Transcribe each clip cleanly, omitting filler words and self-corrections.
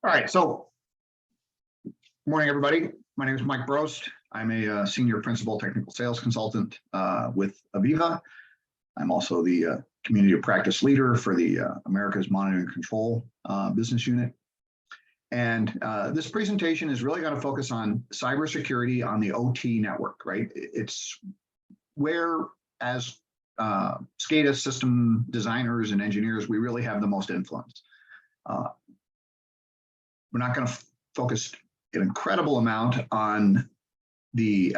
All right, so morning, everybody. My name is Mike Brost. I'm a senior principal technical sales consultant with Aviva. I'm also the community of practice leader for the America's Monitoring and Control business unit. And this presentation is really going to focus on cybersecurity on the OT network, right? It's where, as SCADA system designers and engineers, we really have the most influence. We're not going to focus an incredible amount on the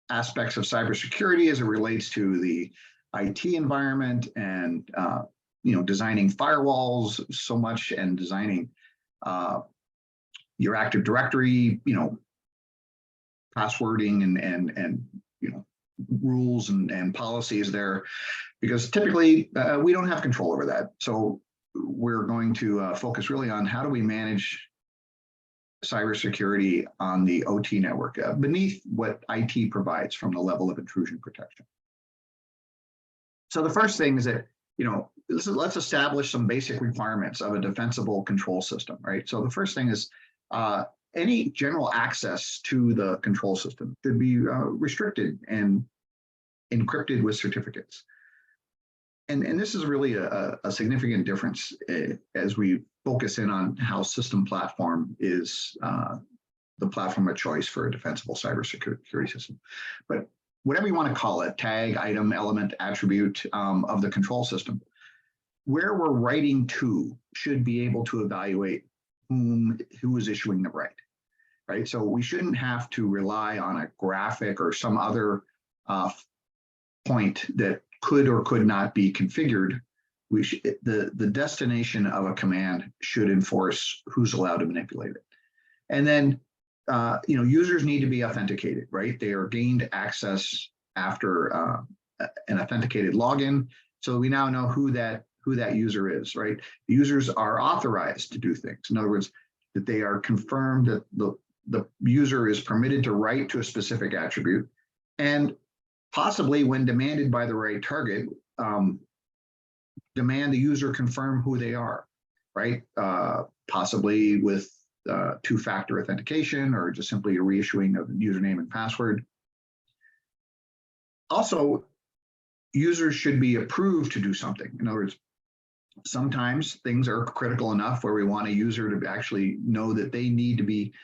aspects of cybersecurity as it relates to the IT environment and designing firewalls so much and designing your Active Directory, passwording and rules and policies there, because typically we don't have control over that. So we're going to focus really on how do we manage cybersecurity on the OT network beneath what IT provides from the level of intrusion protection. So the first thing is that, let's establish some basic requirements of a defensible control system, right? So the first thing is any general access to the control system should be restricted and encrypted with certificates. And this is really a significant difference as we focus in on how system platform is the platform of choice for a defensible cybersecurity system. But whatever you want to call it, tag, item, element, attribute of the control system, where we're writing to should be able to evaluate who is issuing the write, right? So we shouldn't have to rely on a graphic or some other point that could or could not be configured. The destination of a command should enforce who's allowed to manipulate it. And then users need to be authenticated, right? They are gained access after an authenticated login. So we now know who that user is, right? The users are authorized to do things. In other words, that they are confirmed that the user is permitted to write to a specific attribute, and possibly when demanded by the right target, demand the user confirm who they are, right? Possibly with two-factor authentication or just simply a reissuing of username and password. Also, users should be approved to do something. In other words, sometimes things are critical enough where we want a user to actually know that they need to be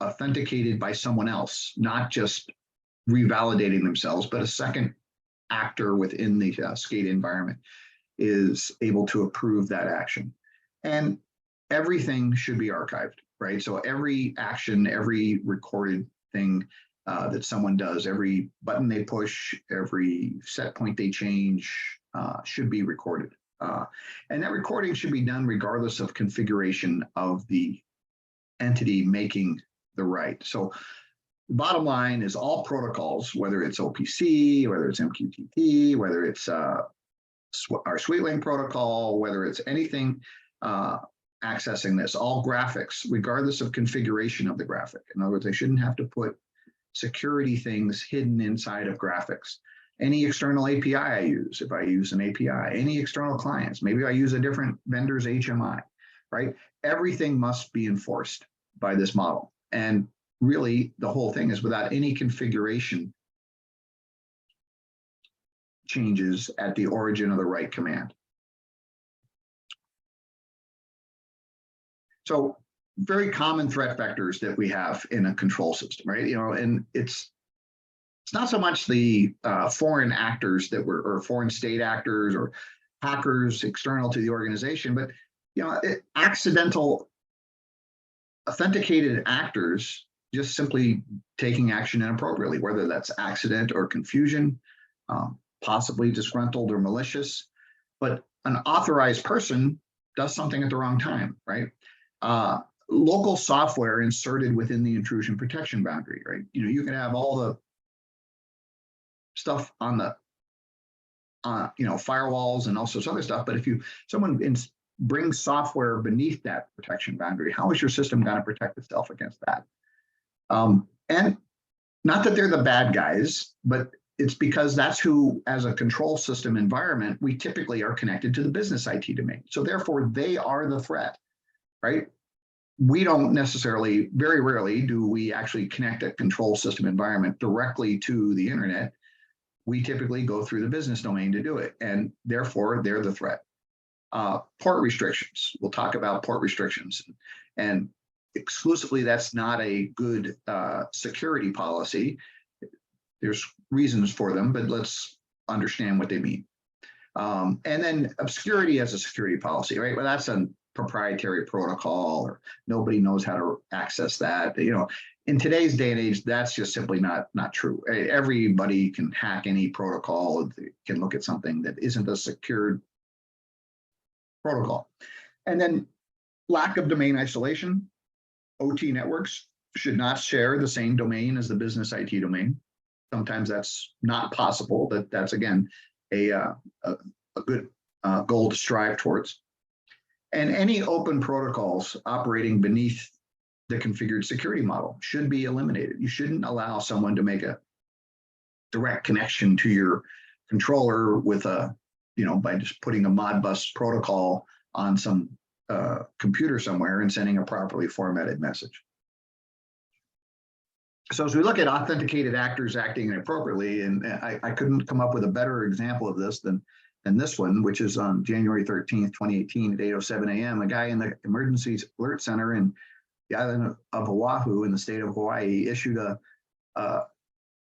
authenticated by someone else, not just revalidating themselves, but a second actor within the SCADA environment is able to approve that action. And everything should be archived, right? So every action, every recorded thing that someone does, every button they push, every set point they change should be recorded. And that recording should be done regardless of configuration of the entity making the write. So the bottom line is all protocols, whether it's OPC, whether it's MQTT, whether it's our SweetLink protocol, whether it's anything accessing this, all graphics, regardless of configuration of the graphic. In other words, they shouldn't have to put security things hidden inside of graphics. Any external API I use, if I use an API, any external clients, maybe I use a different vendor's HMI, right? Everything must be enforced by this model. And really, the whole thing is without any configuration changes at the origin of the write command. So very common threat vectors that we have in a control system, right? And it's not so much the foreign actors or foreign state actors or hackers external to the organization, but accidental authenticated actors just simply taking action inappropriately, whether that's accident or confusion, possibly disgruntled or malicious. But an authorized person does something at the wrong time, right? Local software inserted within the intrusion protection boundary, right? You can have all the stuff on the firewalls and all sorts of other stuff, but if someone brings software beneath that protection boundary, how is your system going to protect itself against that? And not that they're the bad guys, but it's because that's who, as a control system environment, we typically are connected to the business IT domain. So therefore, they are the threat, right? We don't necessarily, very rarely do we actually connect a control system environment directly to the internet. We typically go through the business domain to do it, and therefore they're the threat. Port restrictions, we'll talk about port restrictions, and exclusively that's not a good security policy. There's reasons for them, but let's understand what they mean. And then obscurity as a security policy, right? Well, that's a proprietary protocol, or nobody knows how to access that. You know, in today's day and age, that's just simply not true. Everybody can hack any protocol, can look at something that isn't a secured protocol. And then lack of domain isolation. OT networks should not share the same domain as the business IT domain. Sometimes that's not possible, but that's, again, a good goal to strive towards. And any open protocols operating beneath the configured security model should be eliminated. You shouldn't allow someone to make a direct connection to your controller with a, by just putting a Modbus protocol on some computer somewhere and sending a properly formatted message. So as we look at authenticated actors acting inappropriately, and I couldn't come up with a better example of this than this one, which is on January 13th, 2018 at 8:07 a.m. A guy in the Emergency Alert Center in the island of Oahu in the state of Hawaii issued an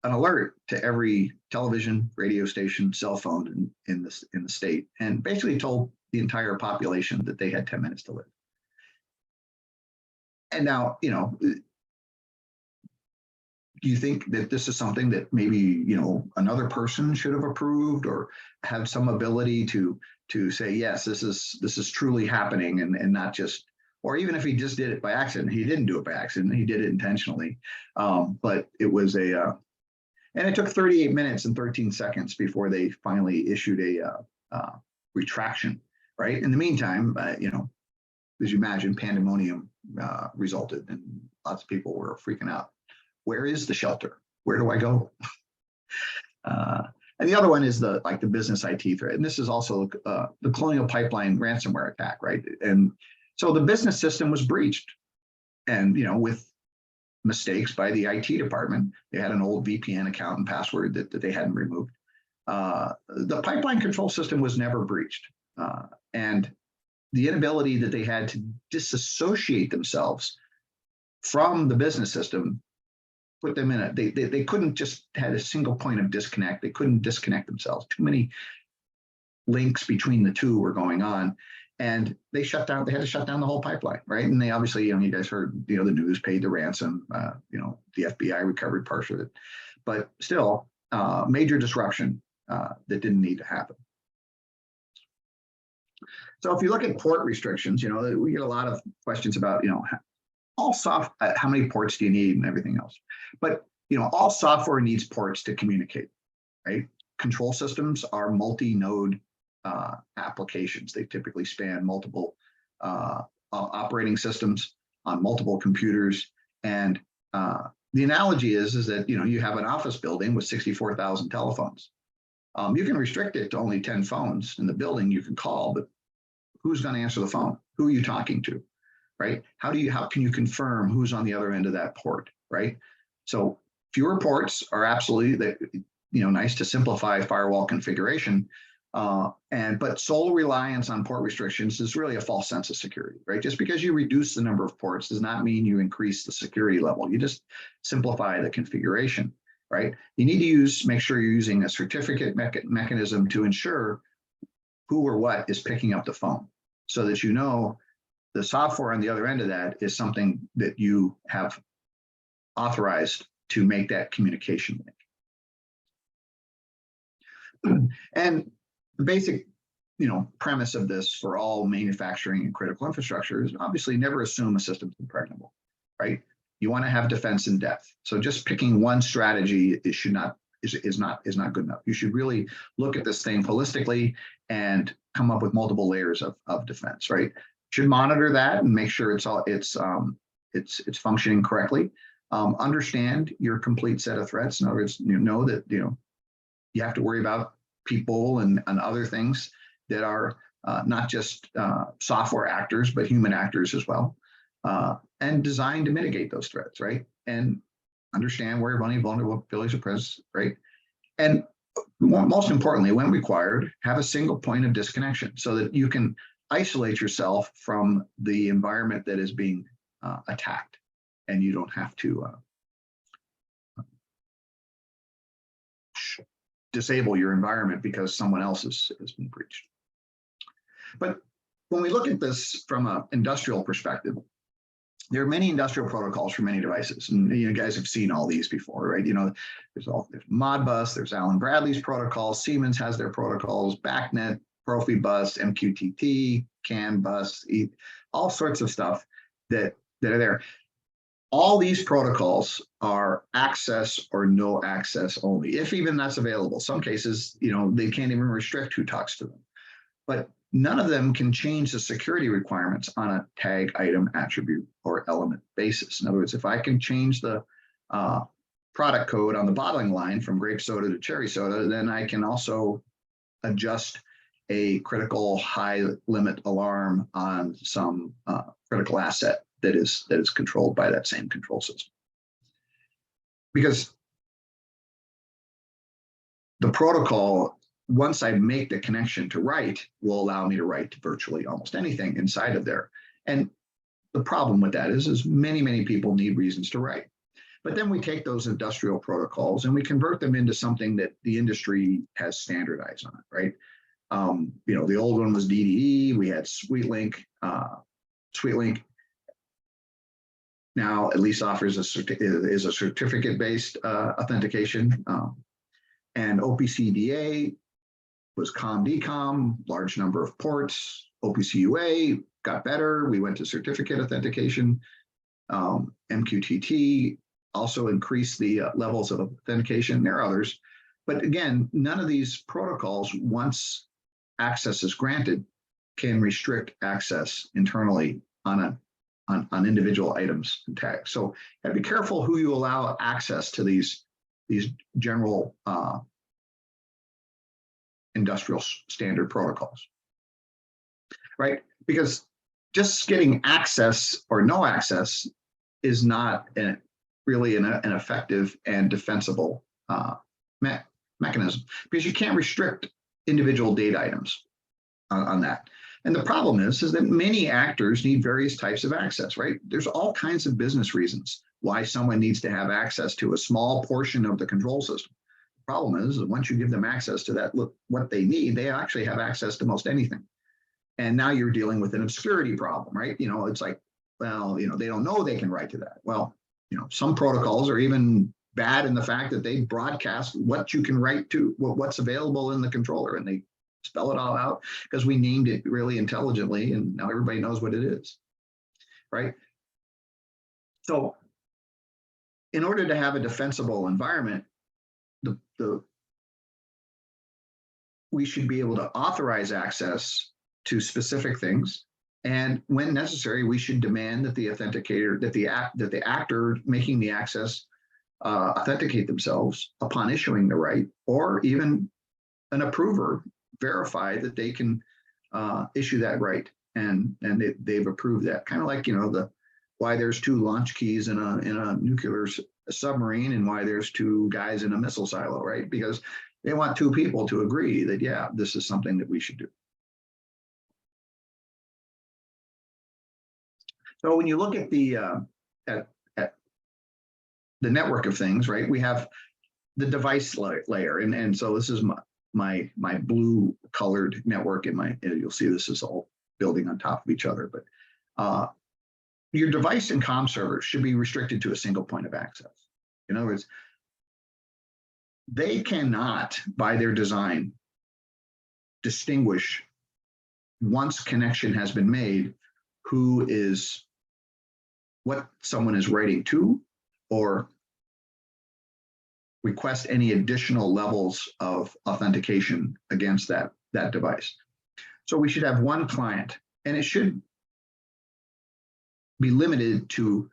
alert to every television, radio station, cell phone in the state, and basically told the entire population that they had 10 minutes to live. And now, do you think that this is something that maybe, another person should have approved or have some ability to say, yes, this is truly happening, and not just, or even if he just did it by accident, he didn't do it by accident, he did it intentionally. But it was and it took 38 minutes and 13 seconds before they finally issued a retraction, right? In the meantime, as you imagine, pandemonium resulted, and lots of people were freaking out. Where is the shelter? Where do I go? And the other one is the business IT threat. And this is also the Colonial Pipeline ransomware attack, right? And so the business system was breached. And, with mistakes by the IT department, they had an old VPN account and password that they hadn't removed. The pipeline control system was never breached. And the inability that they had to disassociate themselves from the business system put them in they couldn't just had a single point of disconnect. They couldn't disconnect themselves. Too many links between the two were going on, and they shut down. They had to shut down the whole pipeline, right? And they obviously, you guys heard, the news, paid the ransom. The FBI recovered part of it, but still, major disruption that didn't need to happen. So if you look at port restrictions, we get a lot of questions about, how many ports do you need and everything else. But, all software needs ports to communicate, right? Control systems are multi-node applications. They typically span multiple operating systems on multiple computers. And the analogy is that, you have an office building with 64,000 telephones. You can restrict it to only 10 phones in the building you can call, but who's going to answer the phone? Who are you talking to? Right? How can you confirm who's on the other end of that port, right? So fewer ports are absolutely nice to simplify firewall configuration, but sole reliance on port restrictions is really a false sense of security, right? Just because you reduce the number of ports does not mean you increase the security level. You just simplify the configuration, right? You need to make sure you're using a certificate mechanism to ensure who or what is picking up the phone, so that the software on the other end of that is something that you have authorized to make that communication link. And the basic, premise of this for all manufacturing and critical infrastructure is obviously never assume a system's impregnable, right? You want to have defense in depth. So just picking one strategy is not good enough. You should really look at this thing holistically and come up with multiple layers of defense, right? Should monitor that and make sure it's functioning correctly. Understand your complete set of threats. In other words, know that you have to worry about people and other things that are not just software actors, but human actors as well, and designed to mitigate those threats, right? And understand where vulnerabilities are present, right? And most importantly, when required, have a single point of disconnection so that you can isolate yourself from the environment that is being attacked, and you don't have to disable your environment because someone else has been breached. But when we look at this from an industrial perspective, there are many industrial protocols for many devices, and you guys have seen all these before, right? There's Modbus, there's Allen Bradley's protocols, Siemens has their protocols, BACnet, Profibus, MQTT, CAN bus, all sorts of stuff that are there. All these protocols are access or no access only, if even that's available. Some cases, they can't even restrict who talks to them. But none of them can change the security requirements on a tag, item, attribute, or element basis. In other words, if I can change the product code on the bottling line from grape soda to cherry soda, then I can also adjust a critical high limit alarm on some critical asset that is controlled by that same control system. Because the protocol, once I make the connection to write, will allow me to write to virtually almost anything inside of there. And the problem with that is many people need reasons to write. But then we take those industrial protocols and we convert them into something that the industry has standardized on, right? The old one was DDE. We had SweetLink. SweetLink now at least offers a certificate-based authentication. And OPC-DA was COM-DCOM, large number of ports. OPC-UA got better. We went to certificate authentication. MQTT also increased the levels of authentication. There are others. But again, none of these protocols, once access is granted, can restrict access internally on individual items and tags. So you gotta be careful who you allow access to these general industrial standard protocols, right? Because just getting access or no access is not really an effective and defensible mechanism, because you can't restrict individual data items on that. And the problem is that many actors need various types of access, right? There's all kinds of business reasons why someone needs to have access to a small portion of the control system. The problem is that once you give them access to that, what they need, they actually have access to most anything. And now you're dealing with an obscurity problem, right? It's like, well, they don't know they can write to that. Well, some protocols are even bad in the fact that they broadcast what you can write to, what's available in the controller, and they spell it all out because we named it really intelligently, and now everybody knows what it is, right? So in order to have a defensible environment, we should be able to authorize access to specific things. And when necessary, we should demand that the authenticator, that the actor making the access authenticate themselves upon issuing the right, or even an approver verify that they can issue that right, and they've approved that. Kind of like why there's two launch keys in a nuclear submarine and why there's two guys in a missile silo, right? Because they want two people to agree that, yeah, this is something that we should do. So when you look at the network of things, right, we have the device layer, and so this is my blue colored network you'll see this is all building on top of each other, but your device and comm servers should be restricted to a single point of access. In other words, they cannot, by their design, distinguish once connection has been made what someone is writing to, or request any additional levels of authentication against that device. So we should have one client, and it should be limited to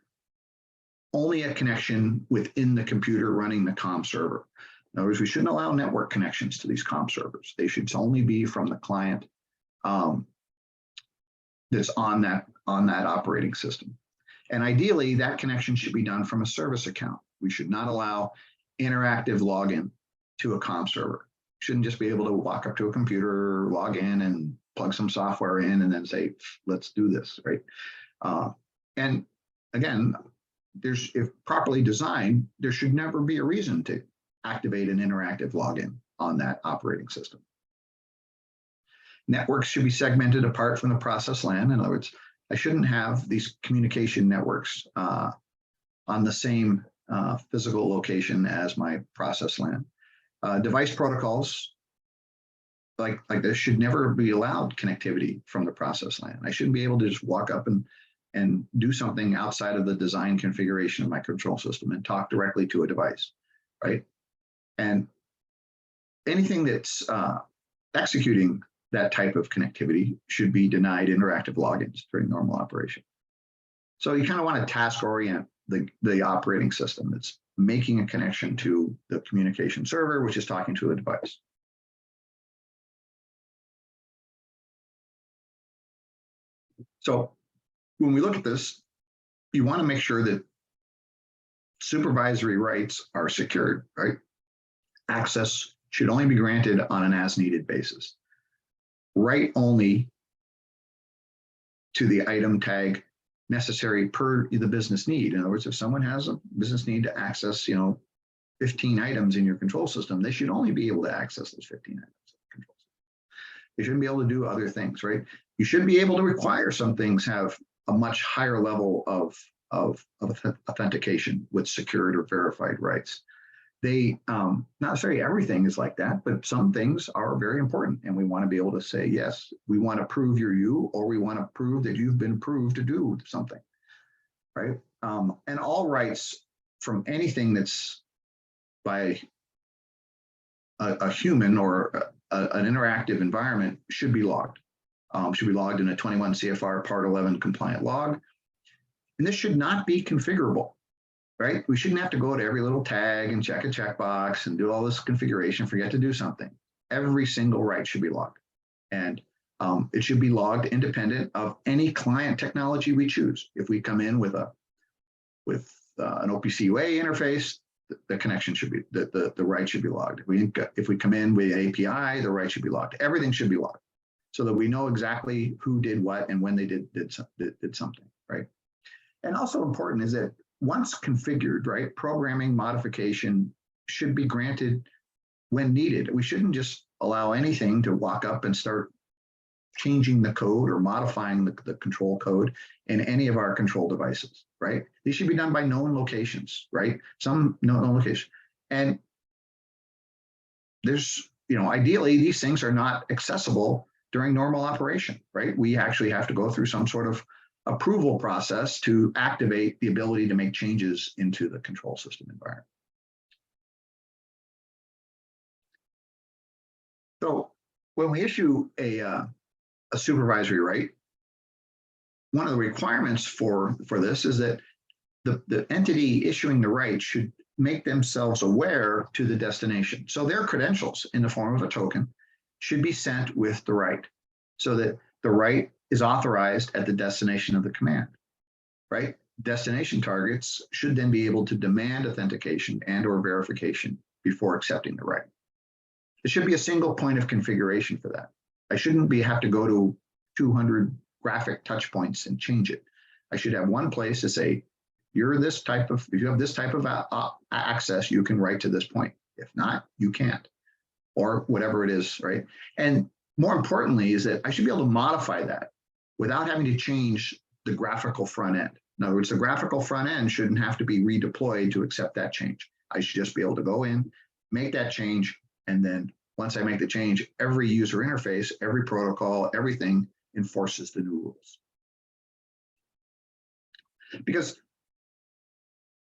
only a connection within the computer running the comm server. In other words, we shouldn't allow network connections to these comm servers. They should only be from the client that's on that operating system. And ideally, that connection should be done from a service account. We should not allow interactive login to a comm server. You shouldn't just be able to walk up to a computer, log in, and plug some software in, and then say, "Let's do this," right? And again, if properly designed, there should never be a reason to activate an interactive login on that operating system. Networks should be segmented apart from the process LAN. In other words, I shouldn't have these communication networks on the same physical location as my process LAN. Device protocols like this should never be allowed connectivity from the process LAN. I shouldn't be able to just walk up and do something outside of the design configuration of my control system and talk directly to a device, right? And anything that's executing that type of connectivity should be denied interactive logins during normal operation. So you kind of want to task orient the operating system that's making a connection to the communication server, which is talking to a device. So when we look at this, you want to make sure that supervisory rights are secured, right? Access should only be granted on an as-needed basis. Write only to the item tag necessary per the business need. In other words, if someone has a business need to access, 15 items in your control system, they should only be able to access those 15 items. They shouldn't be able to do other things, right? You should be able to require some things have a much higher level of authentication with secured or verified rights. They, not necessarily everything is like that, but some things are very important. And we want to be able to say, yes, we want to prove you're you, or we want to prove that you've been proved to do something, right? And all rights from anything that's by a human or an interactive environment should be logged. Should be logged in a 21 CFR Part 11 compliant log. And this should not be configurable. Right? We shouldn't have to go to every little tag and check a checkbox and do all this configuration, forget to do something. Every single right should be logged. And it should be logged independent of any client technology we choose. If we come in with an OPC UA interface, the connection should be, the right should be logged. If we come in with API, the right should be logged. Everything should be logged so that we know exactly who did what and when they did something, right? And also important is that once configured, right, programming modification should be granted when needed. We shouldn't just allow anything to walk up and start changing the code or modifying the control code in any of our control devices, right? These should be done by known locations, right? Some known location. And there's, ideally, these things are not accessible during normal operation, right? We actually have to go through some sort of approval process to activate the ability to make changes into the control system environment. So when we issue a supervisory right, one of the requirements for this is that the entity issuing the right should make themselves aware to the destination. So their credentials in the form of a token should be sent with the right so that the right is authorized at the destination of the command, right? Destination targets should then be able to demand authentication and or verification before accepting the right. There should be a single point of configuration for that. I shouldn't have to go to 200 graphic touch points and change it. I should have one place to say, if you have this type of access, you can write to this point. If not, you can't, or whatever it is, right? And more importantly is that I should be able to modify that without having to change the graphical front end. In other words, the graphical front end shouldn't have to be redeployed to accept that change. I should just be able to go in, make that change, and then once I make the change, every user interface, every protocol, everything enforces the new rules. Because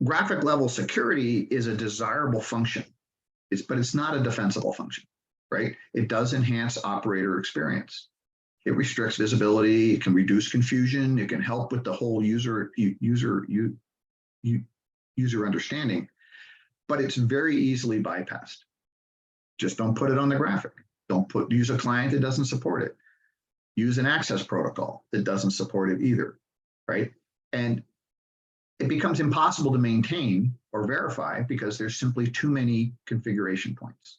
graphic level security is a desirable function, but it's not a defensible function, right? It does enhance operator experience. It restricts visibility, it can reduce confusion, it can help with the whole user understanding, but it's very easily bypassed. Just don't put it on the graphic. Don't use a client that doesn't support it. Use an access protocol that doesn't support it either, right? And it becomes impossible to maintain or verify because there's simply too many configuration points,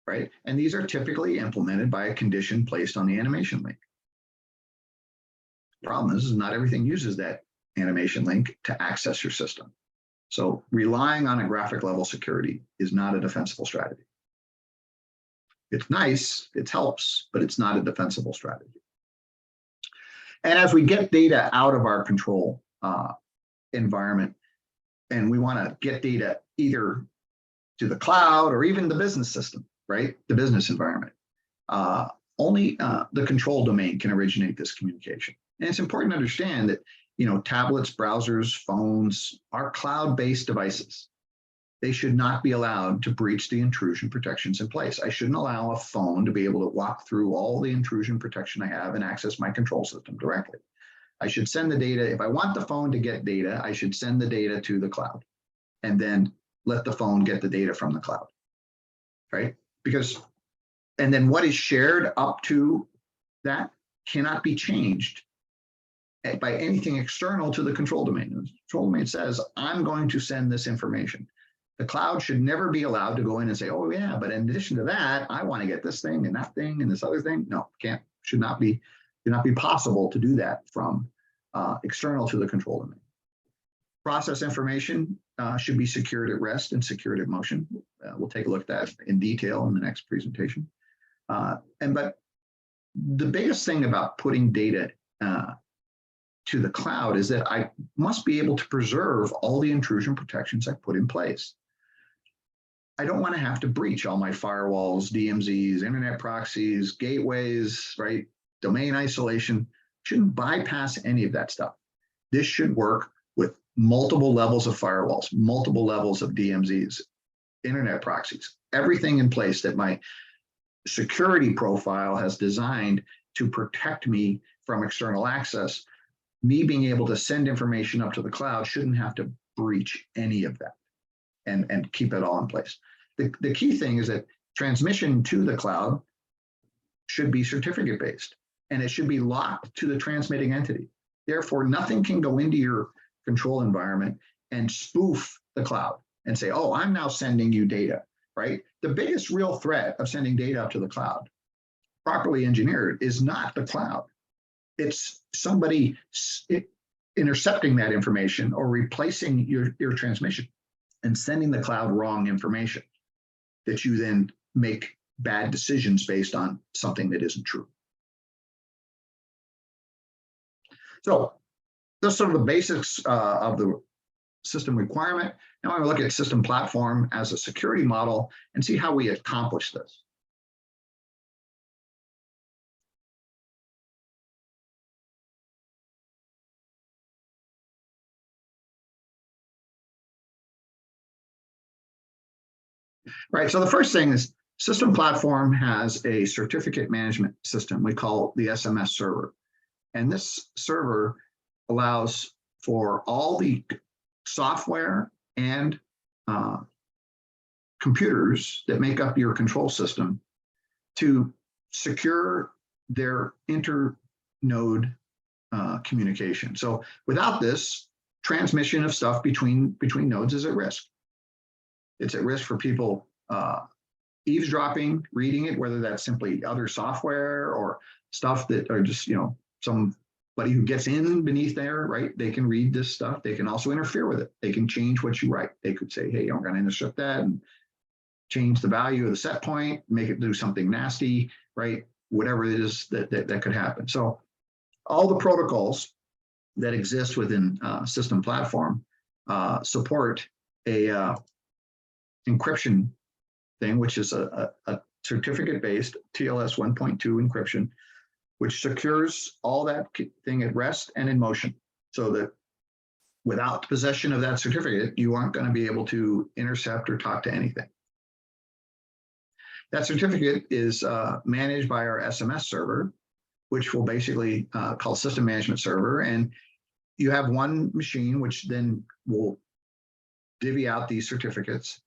right? And these are typically implemented by a condition placed on the animation link. The problem is not everything uses that animation link to access your system. So relying on a graphic level security is not a defensible strategy. It's nice, it helps, but it's not a defensible strategy. And as we get data out of our control environment, and we want to get data either to the cloud or even the business system, right? The business environment. Only the control domain can originate this communication. And it's important to understand that, tablets, browsers, phones are cloud-based devices. They should not be allowed to breach the intrusion protections in place. I shouldn't allow a phone to be able to walk through all the intrusion protection I have and access my control system directly. I should send the data. If I want the phone to get data, I should send the data to the cloud and then let the phone get the data from the cloud, right? And then what is shared up to that cannot be changed by anything external to the control domain. The control domain says, I'm going to send this information. The cloud should never be allowed to go in and say, oh yeah, but in addition to that, I want to get this thing and that thing and this other thing. No, should not be possible to do that from external to the control domain. Process information should be secured at rest and secured at motion. We'll take a look at that in detail in the next presentation. But the biggest thing about putting data to the cloud is that I must be able to preserve all the intrusion protections I put in place. I don't want to have to breach all my firewalls, DMZs, internet proxies, gateways, right? Domain isolation. Shouldn't bypass any of that stuff. This should work with multiple levels of firewalls, multiple levels of DMZs, internet proxies, everything in place that my security profile has designed to protect me from external access. Me being able to send information up to the cloud shouldn't have to breach any of that and keep it all in place. The key thing is that transmission to the cloud should be certificate based and it should be locked to the transmitting entity. Therefore, nothing can go into your control environment and spoof the cloud and say, oh, I'm now sending you data, right? The biggest real threat of sending data up to the cloud, properly engineered, is not the cloud. It's somebody intercepting that information or replacing your transmission and sending the cloud wrong information that you then make bad decisions based on something that isn't true. So those sort of the basics of the system requirement. Now I'm going to look at system platform as a security model and see how we accomplish this. Right, so the first thing is system platform has a certificate management system we call the SMS server. And this server allows for all the software and computers that make up your control system to secure their inter-node communication. So without this, transmission of stuff between nodes is at risk. It's at risk for people eavesdropping, reading it, whether that's simply other software or stuff that are just, somebody who gets in beneath there, right? They can read this stuff. They can also interfere with it. They can change what you write. They could say, hey, I'm going to intercept that and change the value of the set point, make it do something nasty, right? Whatever it is that could happen. So all the protocols that exist within system platform support a encryption thing, which is a certificate-based TLS 1.2 encryption, which secures all that thing at rest and in motion, so that without possession of that certificate, you aren't going to be able to intercept or talk to anything. That certificate is managed by our SMS server, which we'll basically call system management server. And you have one machine, which then will divvy out these certificates.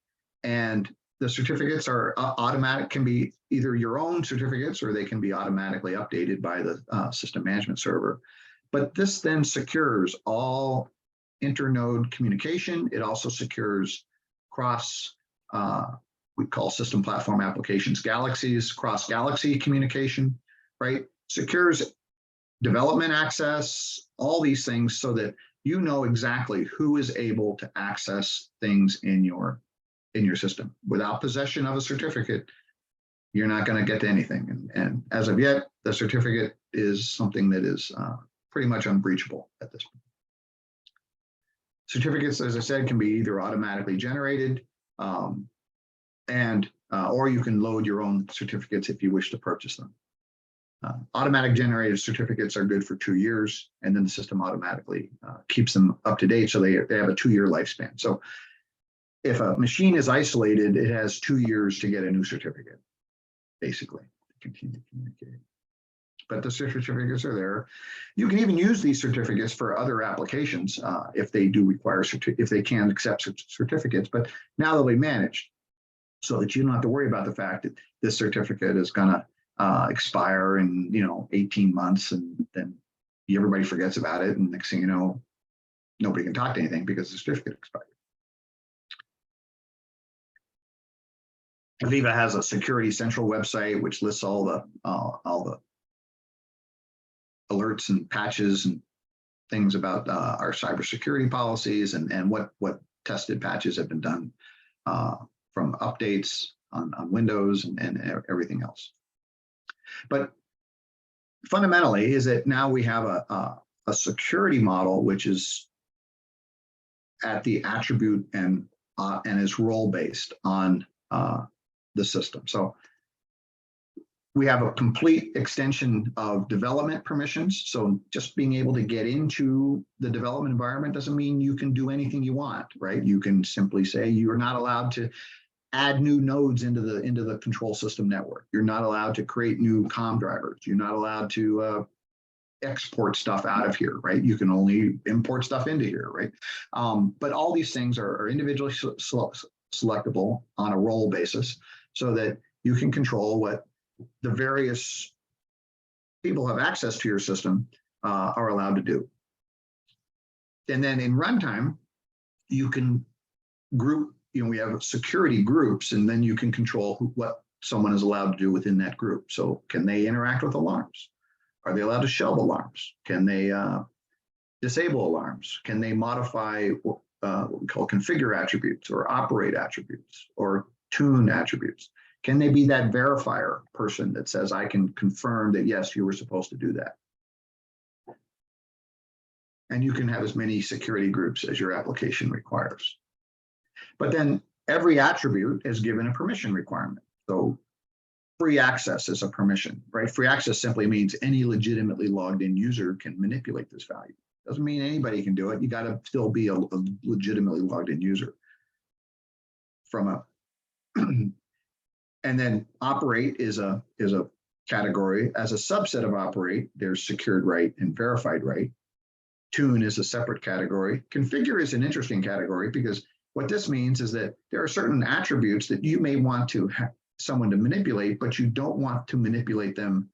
And the certificates are automatic, can be either your own certificates or they can be automatically updated by the system management server. But this then secures all internode communication. It also secures cross, we call system platform applications galaxies, cross galaxy communication, right? Secures development access, all these things so that you know exactly who is able to access things in your system. Without possession of a certificate, you're not going to get to anything. And as of yet, the certificate is something that is pretty much unbreachable at this point. Certificates, as I said, can be either automatically generated or you can load your own certificates if you wish to purchase them. Automatic generated certificates are good for 2 years, and then the system automatically keeps them up to date, so they have a 2-year lifespan. So if a machine is isolated, it has 2 years to get a new certificate, basically, to continue communicating. But the certificates are there. You can even use these certificates for other applications if they do require, if they can accept certificates, but now they'll be managed so that you don't have to worry about the fact that this certificate is going to expire in 18 months, and then everybody forgets about it, and next thing you know, nobody can talk to anything because the certificate expired. Aviva has a Security Central website which lists all the alerts and patches and things about our cybersecurity policies and what tested patches have been done from updates on Windows and everything else. But fundamentally is that now we have a security model which is at the attribute and is role based on the system. So we have a complete extension of development permissions. So just being able to get into the development environment doesn't mean you can do anything you want, right? You can simply say you're not allowed to add new nodes into the control system network. You're not allowed to create new COM drivers. You're not allowed to export stuff out of here, right? You can only import stuff into here, right? But all these things are individually selectable on a role basis so that you can control what the various people who have access to your system are allowed to do. And then in runtime, you can group, we have security groups, and then you can control what someone is allowed to do within that group. So can they interact with alarms? Are they allowed to shelve alarms? Can they disable alarms? Can they modify what we call configure attributes or operate attributes or tune attributes? Can they be that verifier person that says, I can confirm that, yes, you were supposed to do that? And you can have as many security groups as your application requires. But then every attribute is given a permission requirement. So free access is a permission, right? Free access simply means any legitimately logged in user can manipulate this value. Doesn't mean anybody can do it. You got to still be a legitimately logged in user. And then operate is a category. As a subset of operate, there's secured right and verified right. Tune is a separate category. Configure is an interesting category because what this means is that there are certain attributes that you may want to have someone to manipulate, but you don't want to manipulate them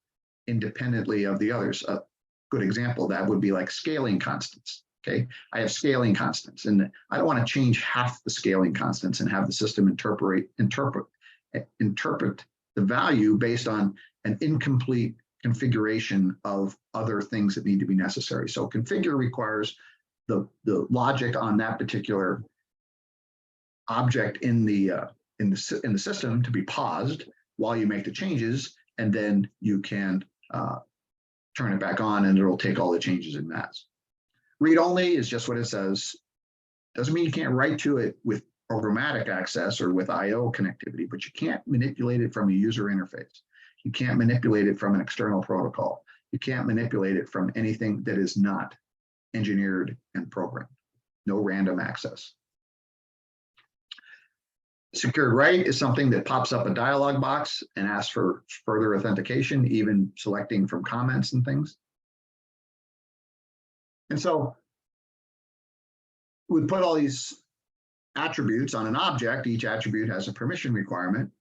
independently of the others. A good example of that would be like scaling constants. Okay, I have scaling constants, and I don't want to change half the scaling constants and have the system interpret the value based on an incomplete configuration of other things that need to be necessary. So configure requires the logic on that particular object in the system to be paused while you make the changes, and then you can turn it back on and it'll take all the changes in mass. Read only is just what it says. Doesn't mean you can't write to it with programmatic access or with IO connectivity, but you can't manipulate it from a user interface. You can't manipulate it from an external protocol. You can't manipulate it from anything that is not engineered and programmed. No random access. Secured right is something that pops up a dialog box and asks for further authentication, even selecting from comments and things. And so we put all these attributes on an object. Each attribute has a permission requirement,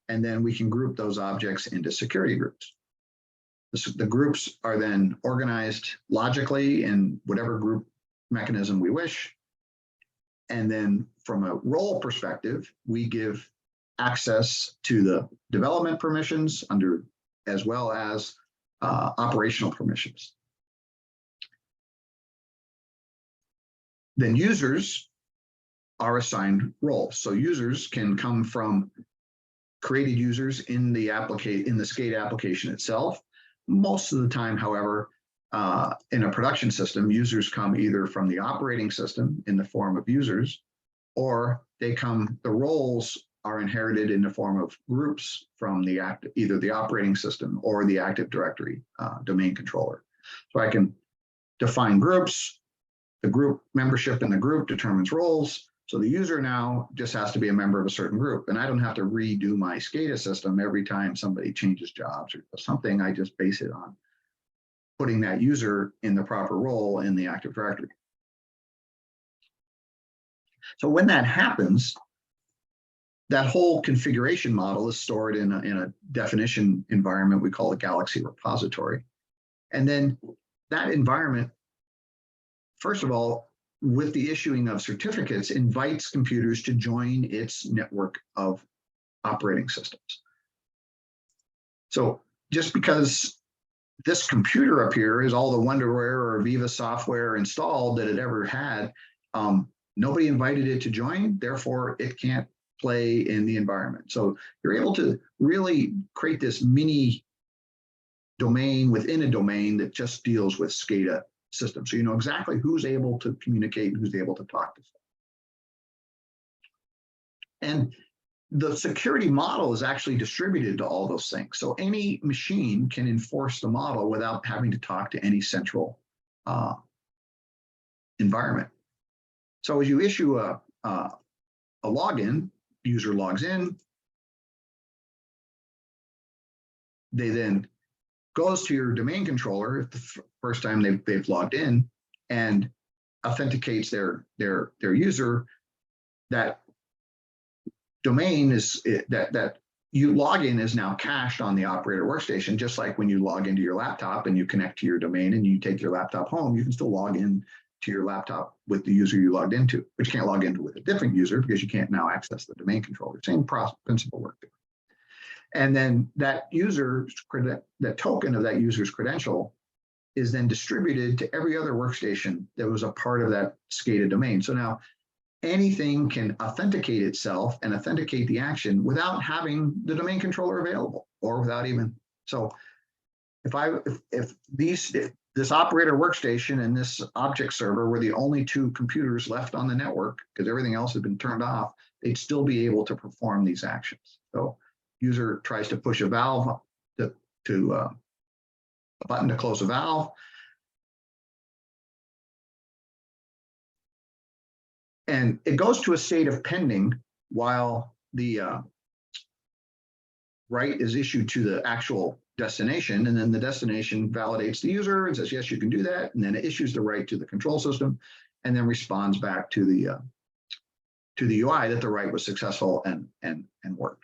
and then we can group those objects into security groups. The groups are then organized logically in whatever group mechanism we wish. And then from a role perspective, we give access to the development permissions as well as operational permissions. Then users are assigned roles. So users can come from created users in the SCADA application itself. Most of the time, however, in a production system, users come either from the operating system in the form of users, or the roles are inherited in the form of groups from either the operating system or the Active Directory domain controller. So I can define groups. The group membership in the group determines roles. So the user now just has to be a member of a certain group, and I don't have to redo my SCADA system every time somebody changes jobs or something. I just base it on putting that user in the proper role in the Active Directory. So when that happens, that whole configuration model is stored in a definition environment we call a Galaxy repository. And then that environment, first of all, with the issuing of certificates, invites computers to join its network of operating systems. So just because this computer up here is all the Wonderware or Viva software installed that it ever had, nobody invited it to join, therefore it can't play in the environment. So you're able to really create this mini domain within a domain that just deals with SCADA systems. So you know exactly who's able to communicate and who's able to talk to stuff. And the security model is actually distributed to all those things. So any machine can enforce the model without having to talk to any central environment. So as you issue a login, user logs in, they then goes to your domain controller the first time they've logged in and authenticates their user. That domain is that you log in is now cached on the operator workstation, just like when you log into your laptop and you connect to your domain and you take your laptop home, you can still log in to your laptop with the user you logged into, but you can't log into with a different user because you can't now access the domain controller. Same principle work there. And then that that token of that user's credential is then distributed to every other workstation that was a part of that SCADA domain. So now anything can authenticate itself and authenticate the action without having the domain controller available, or without even. So if this operator workstation and this object server were the only two computers left on the network because everything else had been turned off, they'd still be able to perform these actions. So user tries to push a valve to a button to close a valve. And it goes to a state of pending while the write is issued to the actual destination, and then the destination validates the user and says, yes, you can do that. And then it issues the write to the control system and then responds back to the UI that the write was successful and worked.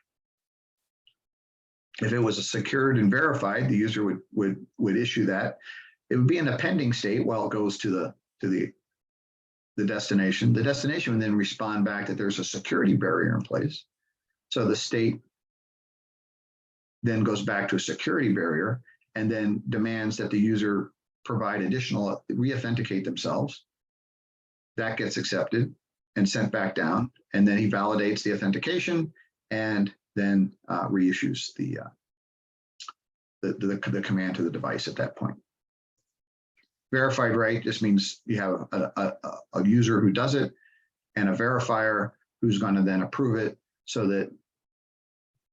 If it was secured and verified, the user would issue that. It would be in a pending state while it goes to the destination. The destination would then respond back that there's a security barrier in place. So the state then goes back to a security barrier and then demands that the user provide additional, re-authenticate themselves. That gets accepted and sent back down. And then he validates the authentication and then reissues the command to the device at that point. Verified write just means you have a user who does it and a verifier who's going to then approve it, so that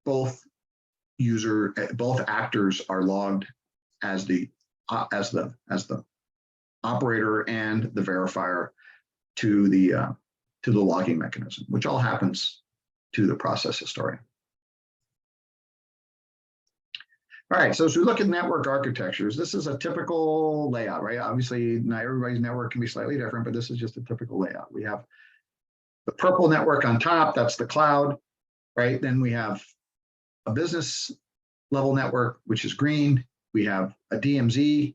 both actors are logged as the operator and the verifier to the logging mechanism, which all happens to the process historian. All right, so as we look at network architectures, this is a typical layout, right? Obviously, not everybody's network can be slightly different, but this is just a typical layout. We have The purple network on top, that's the cloud, right? Then we have a business level network, which is green. We have a DMZ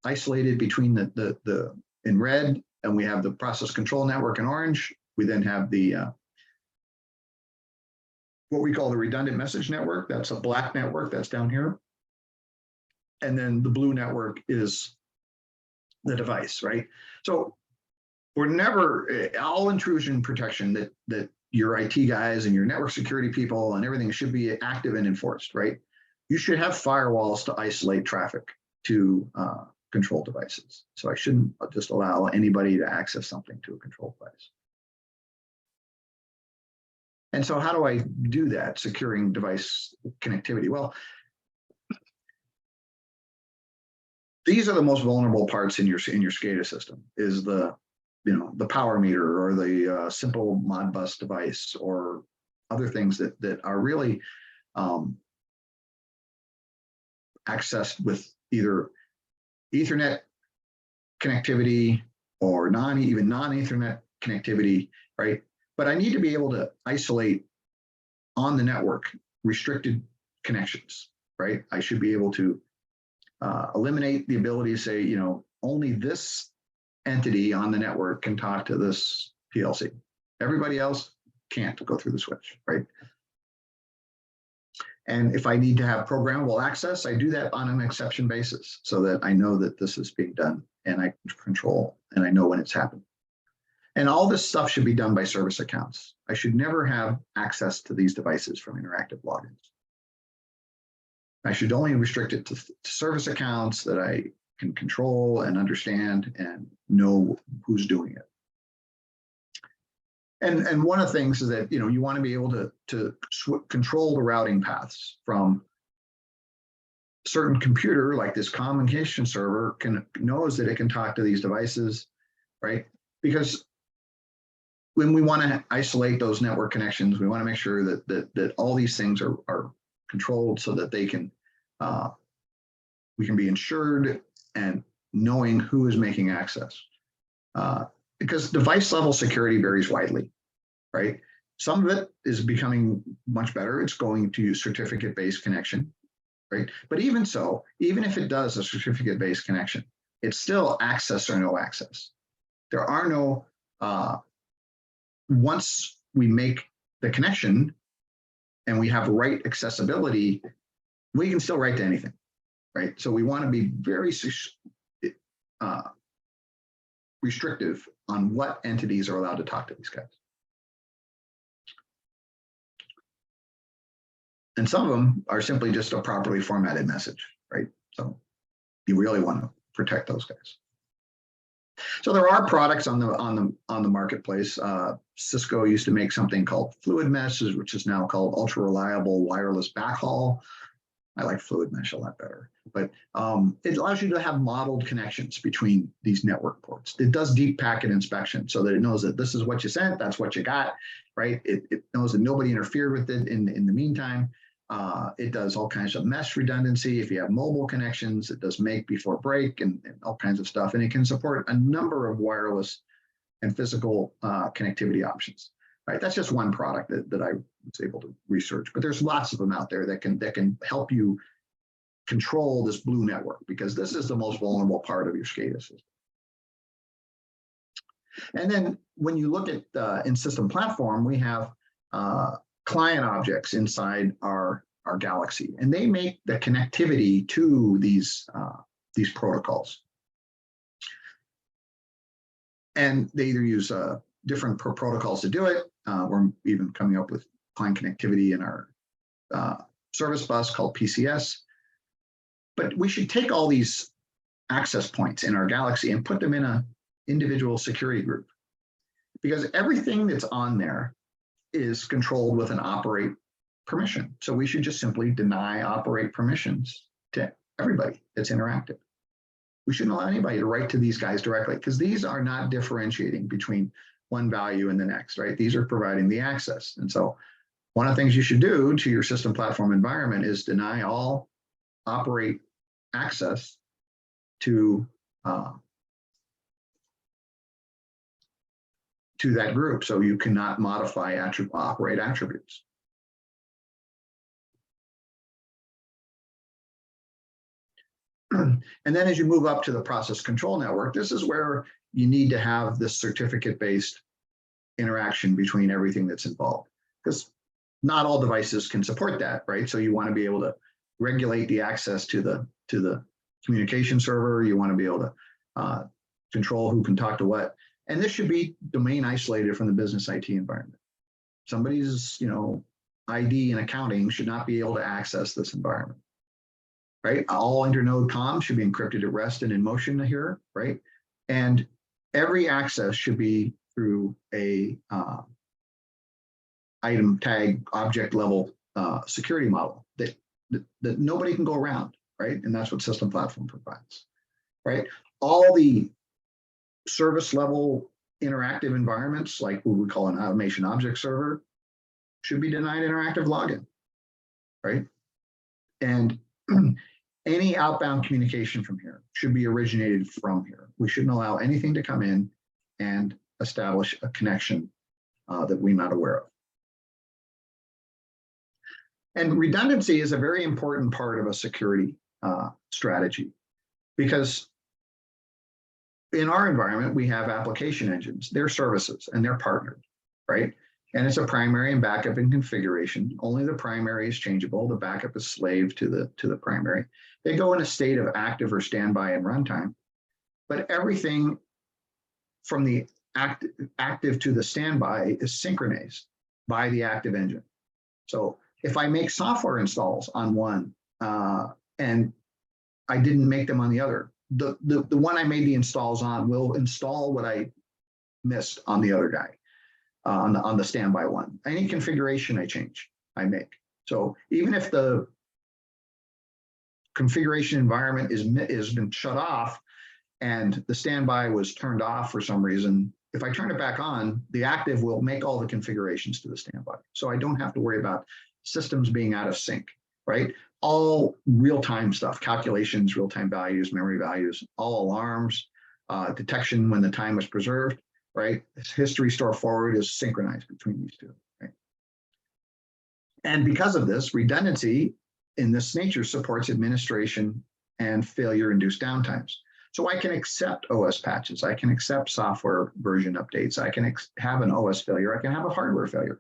isolated between the in red, and we have the process control network in orange. We then have the what we call the redundant message network. That's a black network that's down here. And then the blue network is the device, right? So we're never, all intrusion protection that your IT guys and your network security people and everything should be active and enforced, right? You should have firewalls to isolate traffic to control devices. So I shouldn't just allow anybody to access something to a control device. And so how do I do that, securing device connectivity? Well, these are the most vulnerable parts in your SCADA system, is the power meter or the simple Modbus device or other things that are really accessed with either Ethernet connectivity or even non-Ethernet connectivity, right? But I need to be able to isolate on the network restricted connections, right? I should be able to eliminate the ability to say, only this entity on the network can talk to this PLC. Everybody else can't go through the switch, right? And if I need to have programmable access, I do that on an exception basis so that I know that this is being done and I can control and I know when it's happened. And all this stuff should be done by service accounts. I should never have access to these devices from interactive logins. I should only restrict it to service accounts that I can control and understand and know who's doing it. And one of the things is that you want to be able to control the routing paths from certain computer, like this communication server knows that it can talk to these devices, right? Because when we want to isolate those network connections, we want to make sure that all these things are controlled so that they can we can be insured and knowing who is making access. Because device level security varies widely, right? Some of it is becoming much better. It's going to certificate-based connection, right? But even so, even if it does a certificate-based connection, it's still access or no access. There are no, once we make the connection and we have right accessibility, we can still write to anything, right? So we want to be very restrictive on what entities are allowed to talk to these guys. And some of them are simply just a properly formatted message, right? So you really want to protect those guys. So there are products on the marketplace. Cisco used to make something called Fluid Mesh, which is now called Ultra Reliable Wireless Backhaul. I like Fluid Mesh a lot better, but it allows you to have modeled connections between these network ports. It does deep packet inspection so that it knows that this is what you sent, that's what you got, right? It knows that nobody interfered with it in the meantime. It does all kinds of mesh redundancy. If you have mobile connections, it does make before break and all kinds of stuff. And it can support a number of wireless and physical connectivity options. Right, that's just one product that I was able to research, but there's lots of them out there that can help you control this blue network, because this is the most vulnerable part of your SCADA system. And then when you look at in system platform, we have client objects inside our Galaxy, and they make the connectivity to these protocols. And they either use different protocols to do it. We're even coming up with client connectivity in our service bus called PCS. But we should take all these access points in our Galaxy and put them in an individual security group, because everything that's on there is controlled with an operate permission. So we should just simply deny operate permissions to everybody that's interactive. We shouldn't allow anybody to write to these guys directly, because these are not differentiating between one value and the next, right? These are providing the access. And so one of the things you should do to your system platform environment is deny all operate access to to that group, so you cannot modify operate attributes. And then as you move up to the process control network, this is where you need to have this certificate-based interaction between everything that's involved, because not all devices can support that, right? So you want to be able to regulate the access to the communication server. You want to be able to control who can talk to what. And this should be domain isolated from the business IT environment. Somebody's, ID and accounting should not be able to access this environment, right? All internode comms should be encrypted at rest and in motion here, right? And every access should be through a item tag object level security model that nobody can go around, right? And that's what System Platform provides, right? All the service level interactive environments, like what we call an automation object server, should be denied interactive login, right? And any outbound communication from here should be originated from here. We shouldn't allow anything to come in and establish a connection that we're not aware of. And redundancy is a very important part of a security strategy, because in our environment, we have application engines, they're services, and they're partnered, right? And it's a primary and backup in configuration. Only the primary is changeable. The backup is slave to the primary. They go in a state of active or standby and runtime, but everything from the active to the standby is synchronized by the active engine. So if I make software installs on one and I didn't make them on the other, the one I made the installs on will install what I missed on the other guy, on the standby one. Any configuration I make. So even if the configuration environment has been shut off and the standby was turned off for some reason, if I turn it back on, the active will make all the configurations to the standby. So I don't have to worry about systems being out of sync, right? All real-time stuff, calculations, real-time values, memory values, all alarms, detection when the time is preserved, right? History store forward is synchronized between these two, right? And because of this, redundancy in this nature supports administration and failure-induced downtimes. So I can accept OS patches, I can accept software version updates, I can have an OS failure, I can have a hardware failure.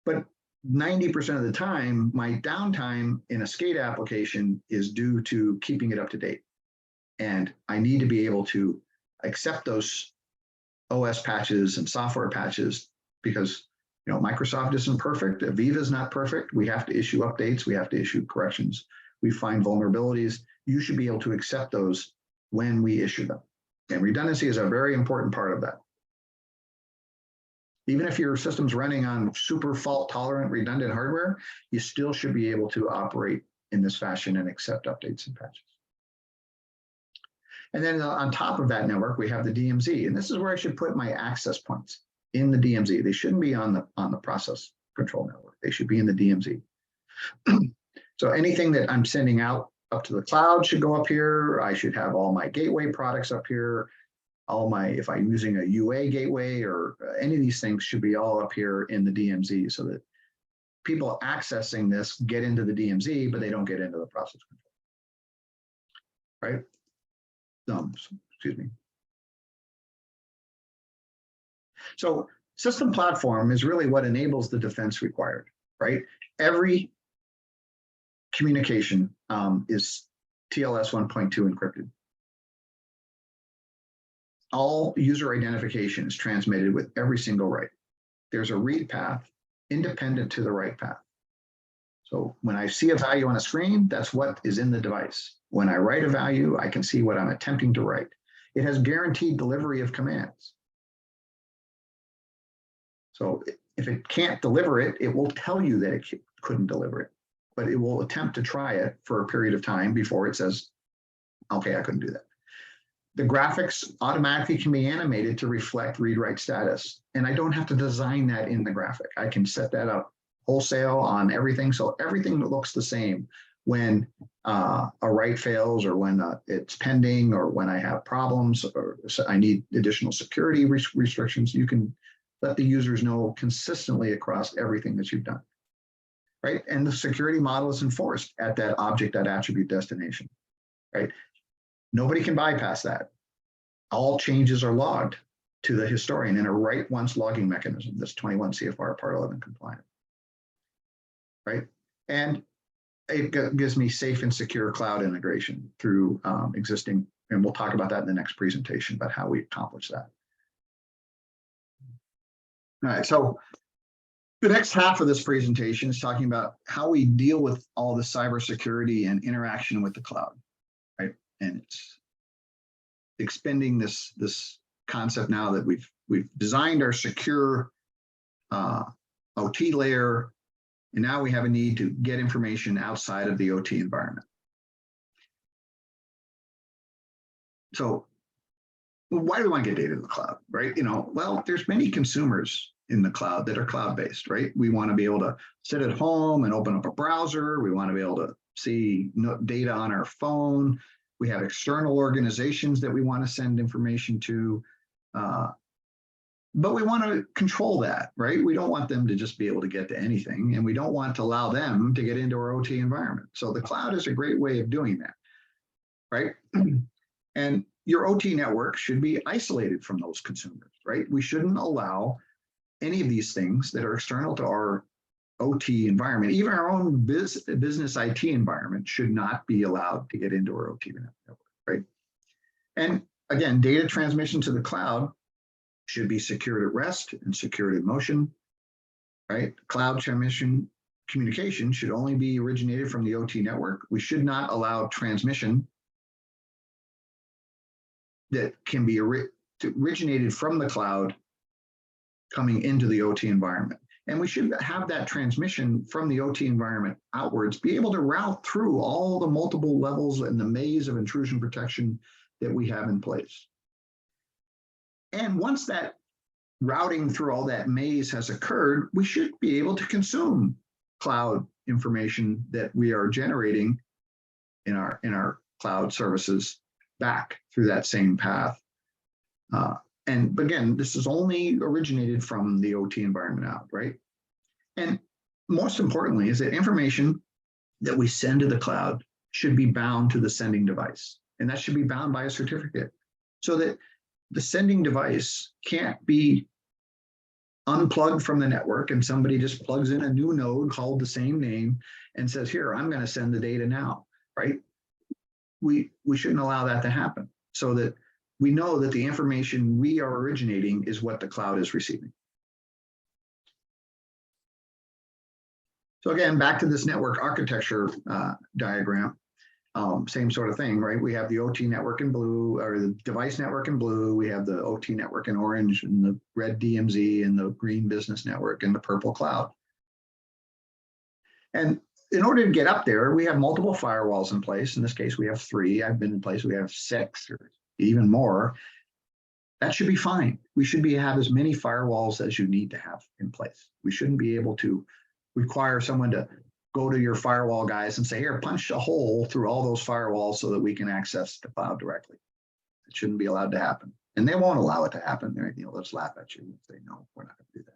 But 90% of the time, my downtime in a SCADA application is due to keeping it up to date. And I need to be able to accept those OS patches and software patches because Microsoft isn't perfect, Aviva is not perfect. We have to issue updates, we have to issue corrections. We find vulnerabilities. You should be able to accept those when we issue them. And redundancy is a very important part of that. Even if your system's running on super fault tolerant redundant hardware, you still should be able to operate in this fashion and accept updates and patches. And then on top of that network, we have the DMZ. And this is where I should put my access points in the DMZ. They shouldn't be on the process control network. They should be in the DMZ. So anything that I'm sending out up to the cloud should go up here. I should have all my gateway products up here. If I'm using a UA gateway or any of these things should be all up here in the DMZ so that people accessing this get into the DMZ, but they don't get into the process control, right? Excuse me. So system platform is really what enables the defense required, right? Every communication is TLS 1.2 encrypted. All user identification is transmitted with every single write. There's a read path independent to the write path. So when I see a value on a screen, that's what is in the device. When I write a value, I can see what I'm attempting to write. It has guaranteed delivery of commands. So if it can't deliver it, it will tell you that it couldn't deliver it, but it will attempt to try it for a period of time before it says, okay, I couldn't do that. The graphics automatically can be animated to reflect read-write status. And I don't have to design that in the graphic. I can set that up wholesale on everything. So everything looks the same when a write fails or when it's pending or when I have problems or I need additional security restrictions. You can let the users know consistently across everything that you've done, right? And the security model is enforced at that object, that attribute destination, right? Nobody can bypass that. All changes are logged to the historian in a write once logging mechanism that's 21 CFR Part 11 compliant, right? And it gives me safe and secure cloud integration through existing, and we'll talk about that in the next presentation, about how we accomplish that. All right, so the next half of this presentation is talking about how we deal with all the cybersecurity and interaction with the cloud, right? And it's expanding this concept now that we've designed our secure OT layer, and now we have a need to get information outside of the OT environment. So why do we want to get data to the cloud, right? Well, there's many consumers in the cloud that are cloud-based, right? We want to be able to sit at home and open up a browser. We want to be able to see data on our phone. We have external organizations that we want to send information to, but we want to control that, right? We don't want them to just be able to get to anything, and we don't want to allow them to get into our OT environment. So the cloud is a great way of doing that, right? And your OT network should be isolated from those consumers, right? We shouldn't allow any of these things that are external to our OT environment, even our own business IT environment, should not be allowed to get into our OT network, right? And again, data transmission to the cloud should be secured at rest and secured in motion, right? Cloud transmission communication should only be originated from the OT network. We should not allow transmission that can be originated from the cloud coming into the OT environment. And we should have that transmission from the OT environment outwards be able to route through all the multiple levels and the maze of intrusion protection that we have in place. And once that routing through all that maze has occurred, we should be able to consume cloud information that we are generating in our cloud services back through that same path. And again, this is only originated from the OT environment out, right? And most importantly is that information that we send to the cloud should be bound to the sending device. And that should be bound by a certificate, so that the sending device can't be unplugged from the network and somebody just plugs in a new node called the same name and says, here, I'm going to send the data now, right? We shouldn't allow that to happen, so that we know that the information we are originating is what the cloud is receiving. So again, back to this network architecture diagram, same sort of thing, right? We have the OT network in blue, or the device network in blue. We have the OT network in orange, and the red DMZ, and the green business network, and the purple cloud. And in order to get up there, we have multiple firewalls in place. In this case, we have 3. I've been in place, we have 6 or even more. That should be fine. We should have as many firewalls as you need to have in place. We shouldn't be able to require someone to go to your firewall guys and say, here, punch a hole through all those firewalls so that we can access the cloud directly. It shouldn't be allowed to happen. And they won't allow it to happen. They'll just laugh at you and say, no, we're not going to do that.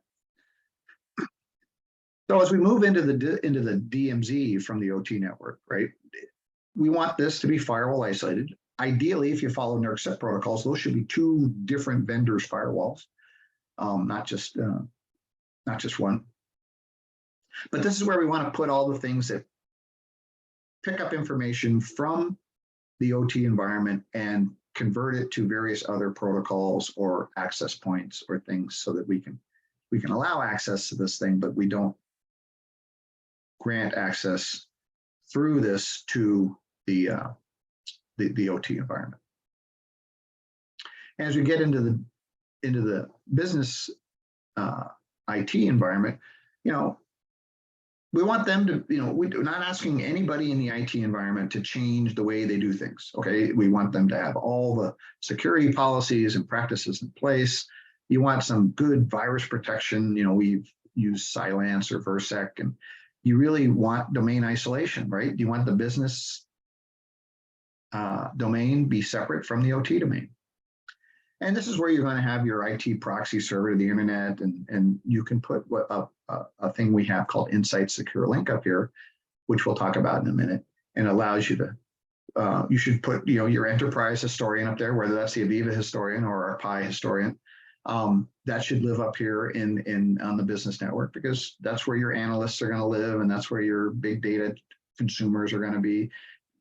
So as we move into the DMZ from the OT network, right, we want this to be firewall isolated. Ideally, if you follow NERC protocols, those should be 2 different vendors' firewalls, not just one. But this is where we want to put all the things that pick up information from the OT environment and convert it to various other protocols or access points or things, so that we can allow access to this thing, but we don't grant access through this to the OT environment. As we get into the business IT environment, we want them to, we're not asking anybody in the IT environment to change the way they do things. Okay, we want them to have all the security policies and practices in place. You want some good virus protection. We've used Cylance or Versec, and you really want domain isolation, right? You want the business domain be separate from the OT domain. And this is where you're going to have your IT proxy server to the internet, and you can put a thing we have called Insight Secure Link up here, which we'll talk about in a minute, and allows you to, you should put your enterprise historian up there, whether that's the Aviva historian or our Pi historian. That should live up here on the business network, because that's where your analysts are going to live, and that's where your big data consumers are going to be.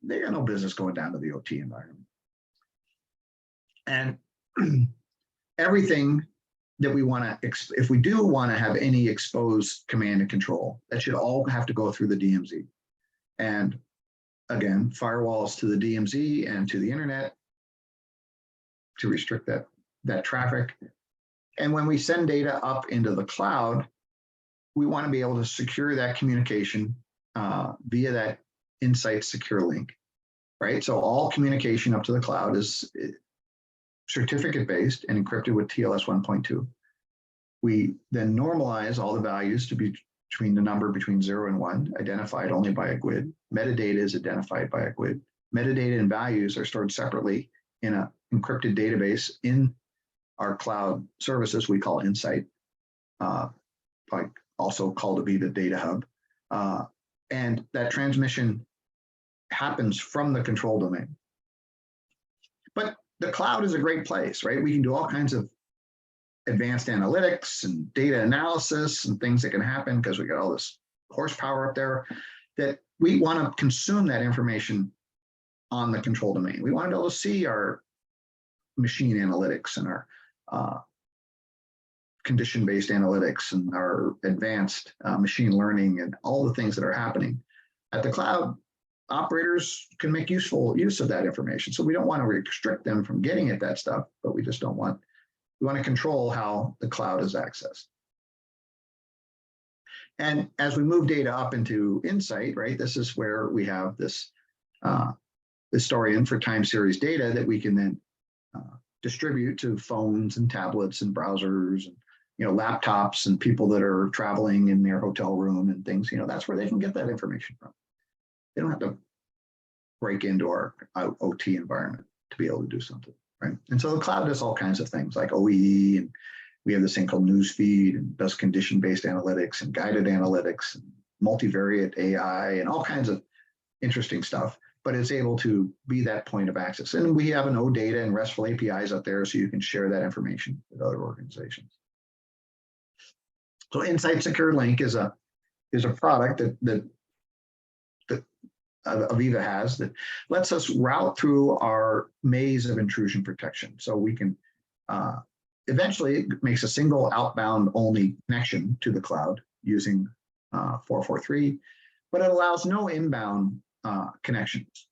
They got no business going down to the OT environment. And everything that we want to, if we do want to have any exposed command and control, that should all have to go through the DMZ. And again, firewalls to the DMZ and to the internet to restrict that traffic. And when we send data up into the cloud, we want to be able to secure that communication via that Insight Secure Link, right? So all communication up to the cloud is certificate-based and encrypted with TLS 1.2. We then normalize all the values to be between the number between 0 and 1, identified only by a GUID. Metadata is identified by a GUID. Metadata and values are stored separately in an encrypted database in our cloud services we call Insight, also called to be the data hub. And that transmission happens from the control domain. But the cloud is a great place, right? We can do all kinds of advanced analytics and data analysis and things that can happen because we got all this horsepower up there, that we want to consume that information on the control domain. We want to be able to see our machine analytics and our condition-based analytics and our advanced machine learning and all the things that are happening. At the cloud, operators can make useful use of that information. So we don't want to restrict them from getting at that stuff, but we just don't want, we want to control how the cloud is accessed. And as we move data up into Insight, right, this is where we have this historian for time series data that we can then distribute to phones and tablets and browsers and laptops and people that are traveling in their hotel room and things. That's where they can get that information from. They don't have to break into our OT environment to be able to do something, right? And so the cloud does all kinds of things like OEE, and we have this thing called Newsfeed, and does condition-based analytics and guided analytics and multivariate AI and all kinds of interesting stuff, but it's able to be that point of access. And we have an OData and RESTful APIs out there so you can share that information with other organizations. So Insight Secure Link is a product that Aviva has that lets us route through our maze of intrusion protection. So we can eventually, it makes a single outbound only connection to the cloud using 443, but it allows no inbound connections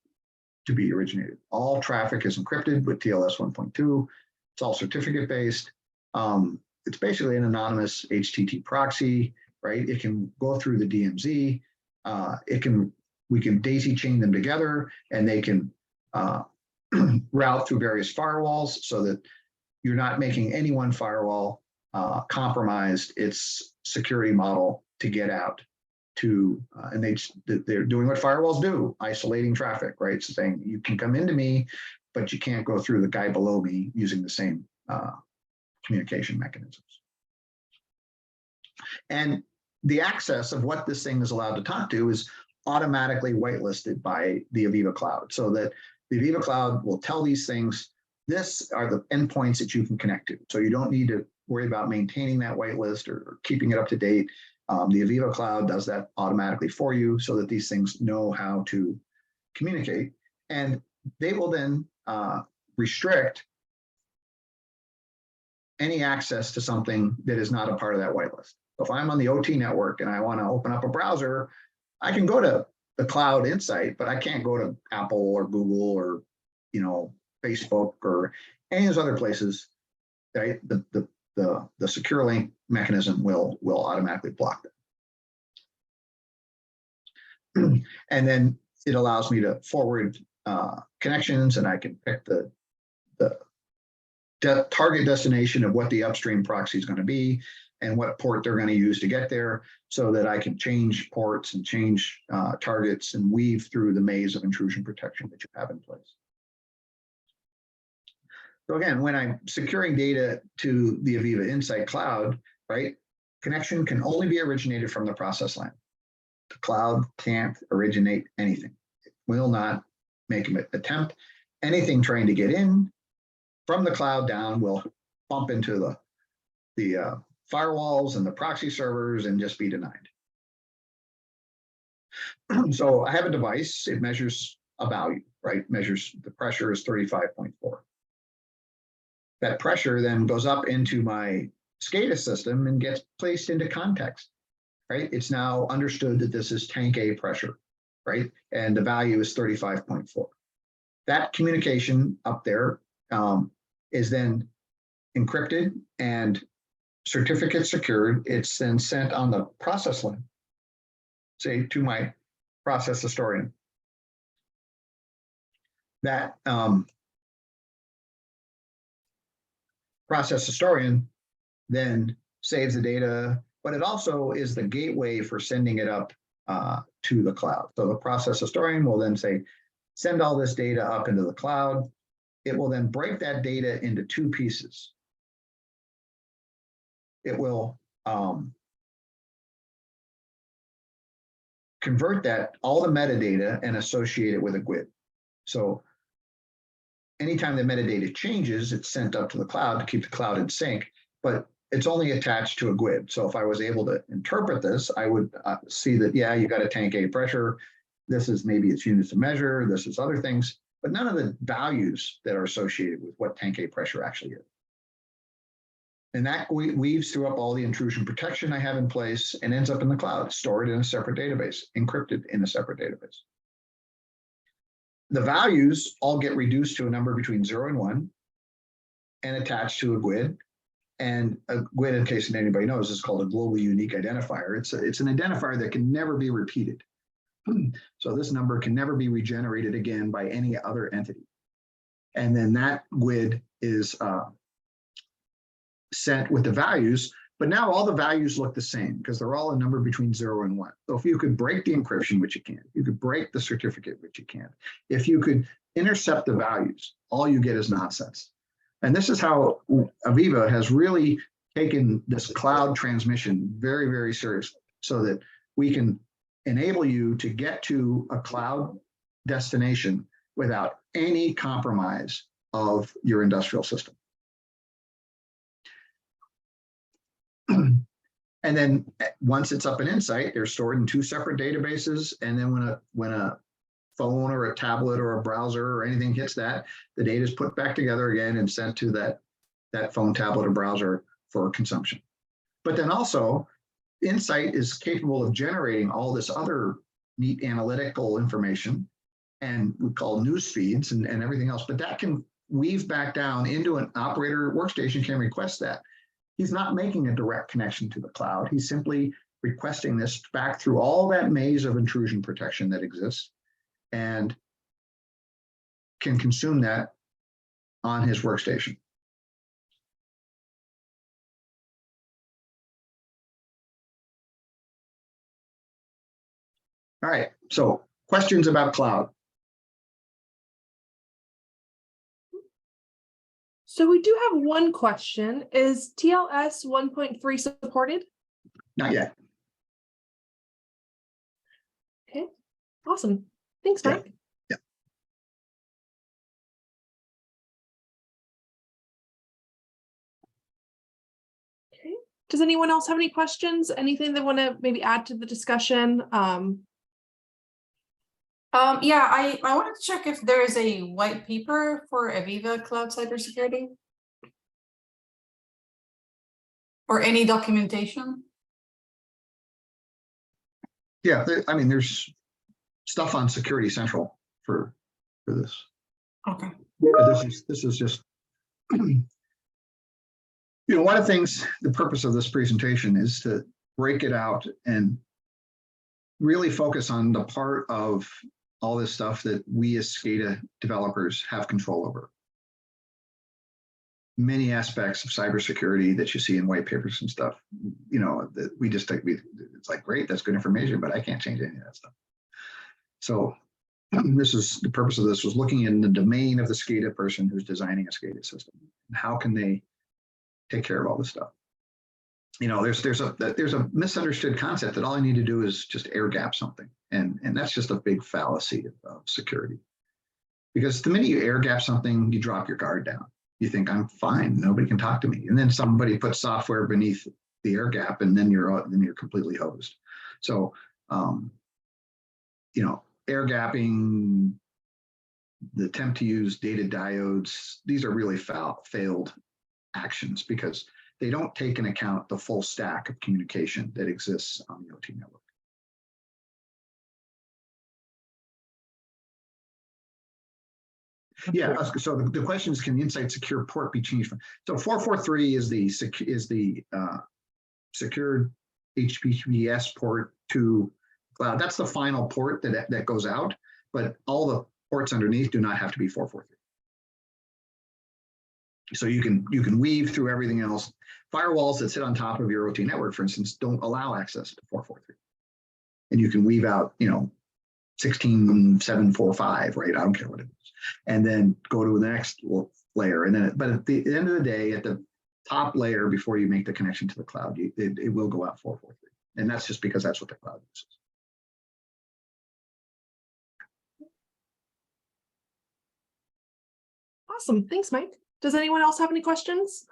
to be originated. All traffic is encrypted with TLS 1.2. It's all certificate based. It's basically an anonymous HTTP proxy, right? It can go through the DMZ. We can daisy chain them together, and they can route through various firewalls so that you're not making any one firewall compromised its security model to get out to, and they're doing what firewalls do, isolating traffic, right? So saying you can come into me, but you can't go through the guy below me using the same communication mechanisms. And the access of what this thing is allowed to talk to is automatically whitelisted by the Aviva Cloud, so that the Aviva Cloud will tell these things, this are the endpoints that you can connect to. So you don't need to worry about maintaining that whitelist or keeping it up to date. The Aviva Cloud does that automatically for you so that these things know how to communicate. And they will then restrict any access to something that is not a part of that whitelist. So if I'm on the OT network and I want to open up a browser, I can go to the cloud Insight, but I can't go to Apple or Google or Facebook or any of those other places. Right? The secure link mechanism will automatically block them. And then it allows me to forward connections, and I can pick the target destination of what the upstream proxy is going to be and what port they're going to use to get there, so that I can change ports and change targets and weave through the maze of intrusion protection that you have in place. So again, when I'm securing data to the Aviva Insight Cloud, right, connection can only be originated from the process line. The cloud can't originate anything. It will not make an attempt. Anything trying to get in from the cloud down will bump into the firewalls and the proxy servers and just be denied. So I have a device, it measures a value, right? Measures the pressure is 35.4. That pressure then goes up into my SCADA system and gets placed into context, right? It's now understood that this is tank A pressure, right? And the value is 35.4. That communication up there is then encrypted and certificate secured. It's then sent on the process line, say to my process historian. That process historian then saves the data, but it also is the gateway for sending it up to the cloud. So the process historian will then say, send all this data up into the cloud. It will then break that data into two pieces. It will convert that, all the metadata, and associate it with a GUID. So anytime the metadata changes, it's sent up to the cloud to keep the cloud in sync, but it's only attached to a GUID. So if I was able to interpret this, I would see that, yeah, you got a tank A pressure. This is maybe its units of measure. This is other things, but none of the values that are associated with what tank A pressure actually is. And that weaves through up all the intrusion protection I have in place and ends up in the cloud, stored in a separate database, encrypted in a separate database. The values all get reduced to a number between 0 and 1 and attached to a GUID. And a GUID, in case anybody knows, is called a global unique identifier. It's an identifier that can never be repeated. So this number can never be regenerated again by any other entity. And then that GUID is sent with the values, but now all the values look the same because they're all a number between 0 and 1. So if you could break the encryption, which you can't, you could break the certificate, which you can't. If you could intercept the values, all you get is nonsense. And this is how Aviva has really taken this cloud transmission very, very seriously so that we can enable you to get to a cloud destination without any compromise of your industrial system. And then once it's up in Insight, they're stored in two separate databases. And then when a phone or a tablet or a browser or anything hits that, the data is put back together again and sent to that phone, tablet, or browser for consumption. But then also, Insight is capable of generating all this other neat analytical information, and we call news feeds and everything else, but that can weave back down into an operator workstation can request that. He's not making a direct connection to the cloud. He's simply requesting this back through all that maze of intrusion protection that exists and can consume that on his workstation. All right, so questions about cloud? So we do have one question. Is TLS 1.3 supported? Not yet. Okay, awesome. Thanks, Mike. Yeah. Okay. Does anyone else have any questions? Anything they want to maybe add to the discussion? Yeah, I wanted to check if there is a white paper for Aviva Cloud Cybersecurity or any documentation. Yeah, I mean, there's stuff on Security Central for this. Okay. This is just, you know, one of the things, the purpose of this presentation is to break it out and really focus on the part of all this stuff that we as SCADA developers have control over. Many aspects of cybersecurity that you see in white papers and stuff, you know, that we just think it's like, great, that's good information, but I can't change any of that stuff. So this is the purpose of this was looking in the domain of the SCADA person who's designing a SCADA system. How can they take care of all this stuff? You know, there's a misunderstood concept that all I need to do is just air gap something, and that's just a big fallacy of security. Because the minute you air gap something, you drop your guard down. You think I'm fine, nobody can talk to me, and then somebody puts software beneath the air gap, and then you're completely hosed. So, you know, air gapping, the attempt to use data diodes, these are really failed actions because they don't take into account the full stack of communication that exists on the OT network. Yeah, so the question is, can the inside secure port be changed from? So 443 is the secured HTTPS port to cloud. That's the final port that goes out, but all the ports underneath do not have to be 443. So you can weave through everything else. Firewalls that sit on top of your OT network, for instance, don't allow access to 443. And you can weave out, you know, 16745, right? I don't care what it is. And then go to the next layer. And then, but at the end of the day, at the top layer, before you make the connection to the cloud, it will go out 443. And that's just because that's what the cloud uses. Awesome. Thanks, Mike. Does anyone else have any questions?